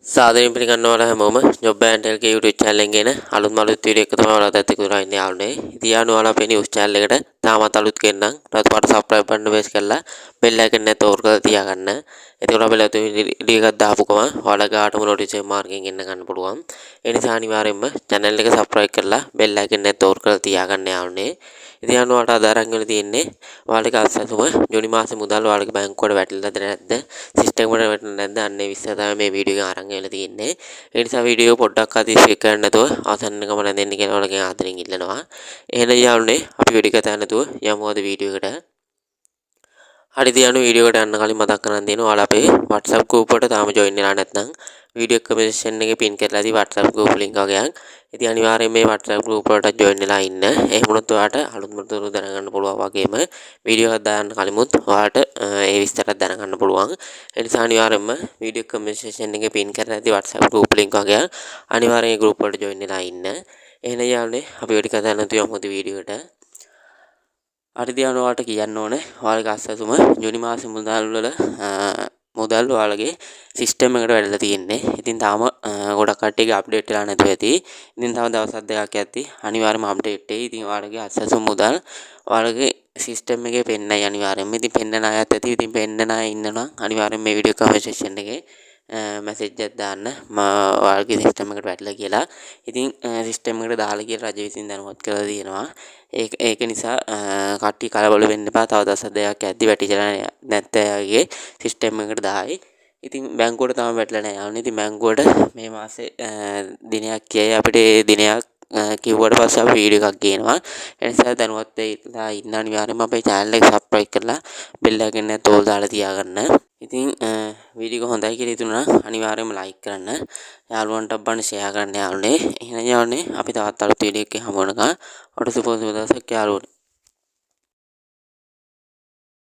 සාදරයෙන් පිළිගන්නවා ඔයාලා හැමෝම ජොබ් ඇන්ඩ් ටෙල්ගේ YouTube channel එකෙන් අලුත්ම වීඩියෝ එක තමයි ඔයාලට ඇත්ත කියලා ඉන්නේ යාළුවනේ. ඉතින් යාළුවෝ ඔයාලා අපේ news channel එකට තාමත් අලුත් කෙනෙක් නම් රතු පාට subscribe button press කරලා bell icon එක තෝර කරලා තියාගන්න. එතකොට අපි ලතු වීඩියෝ එකක් දාපු ගමන් ඔයාලගේ ආටම notification මාර්ගයෙන් එන්න ගන්න පුළුවන්. ඒ නිසා අනිවාර්යයෙන්ම channel එක subscribe කරලා bell icon එක තෝර කරලා තියාගන්න යාළුවනේ. ඉතින් යාළුවාට අද අරන් වෙලා තියෙන්නේ ඔයාලගේ අත්සතුම ජූනි මාසේ මුදල් ඔයාලගේ බැංකුවට වැටිලාද නැද්ද? සිස්ටම් එකට වැටිලා නැද්ද? අන්නේ විස්තර තමයි මේ වීඩියෝ එකෙන් අරන් වෙලා තියෙන්නේ. ඒ නිසා වීඩියෝ පොඩ්ඩක් අතින් ස්කිප් කරන්න නැතුව අවසන් එකම නැදෙන්න කියලා ඔයාලගෙන් ආදරෙන් ඉල්ලනවා. එහෙනම් යාළුවනේ අපි වෙඩි කතා නැතුව යමු අද වීඩියෝ එකට. හරි දියano වීඩියෝ එකට යන්න කලින් මතක් කරන් දෙනවා ඔයාලා අපේ WhatsApp group එකට තාම join වෙලා නැත්නම් වීඩියෝ කමෙන්ට් එකේ pin කරලා දී WhatsApp group link වගේක්. ඉතින් අනිවාර්යයෙන් මේ WhatsApp group වලට join වෙලා ඉන්න. එහෙම වුණොත් ඔයාලට අලුත්ම තොරතුරු දැනගන්න පුළුවන් වගේම වීඩියෝ එකක් දාන්න කලිමුත් ඔයාලට ඒ විස්තරات දැනගන්න පුළුවන්. ඒ නිසා අනිවාර්යයෙන්ම වීඩියෝ කමෙන්ට් එකේ pin කරලා දී WhatsApp group link වගේක් අනිවාර්යයෙන් group වලට join වෙලා ඉන්න. එහෙනම් යාළුවනේ අපි වෙඩි කතා නැතුව යමු වීඩියෝ එකට. හරි දියano ඔයාලට කියන්න ඕනේ ඔයාලගේ අස්සතුම ජූනි මාසේ මුදල් ඔයාලගේ සිස්ටම් එකට වැටලා තියෙන්නේ. ඉතින් තාම ගොඩක් කට්ටියගේ අප්ඩේට් වෙලා නැතුව ඇති. ඉතින් තව දවස් දෙකක් යද්දි අනිවාර්යයෙන්ම අප්ඩේට් වෙයි. ඉතින් ඔයාලගේ අස්සතුම මුදල් ඔයාලගේ සිස්ටම් එකේ පෙන්නයි අනිවාර්යයෙන්ම. ඉතින් පෙන්නන අයත් ඇති. ඉතින් පෙන්නන අය ඉන්නවා අනිවාර්යයෙන්ම මේ වීඩියෝ කමෙන්ට් සෙක්ෂන් එකේ මැසේජ් එකක් දාන්න ඔයාලගේ සිස්ටම් එකට වැටලා කියලා. ඉතින් සිස්ටම් එකට දාලා කියලා රජ විසින් දැනුවත් කරලා තියෙනවා. ඒක නිසා කට්ටිය කලබල වෙන්න එපා. තව දවස් දෙකක් යද්දි වැටිලා නැත්නම් සිස්ටම් එකට දායි. ඉතින් බැංකුවට තාම වැටලා නැහැ යාළුවනේ. ඉතින් බැංකුවට මේ මාසේ දිනයක් කියයි අපිට ඒ දිනයක් කිව්වට පස්සේ අපි වීඩියෝ එකක් ගේනවා. ඒ නිසා දැනුවත් වෙලා ඉන්න අනිවාර්යයෙන්ම අපේ channel එක subscribe කරලා bell icon එක තෝල් දාලා තියාගන්න. ඉතින් වීඩියෝ එක හොඳයි කියලා හිතුණා අනිවාර්යයෙන්ම like කරන්න. යාළුවන්ට බන්න share කරන්න යාළුවනේ. එහෙනම් යාළුවනේ අපි තවත් අලුත් වීඩියෝ එකකින් හමු වෙනකම් ඔයාලට සුබ දවසක් යාළුවනේ.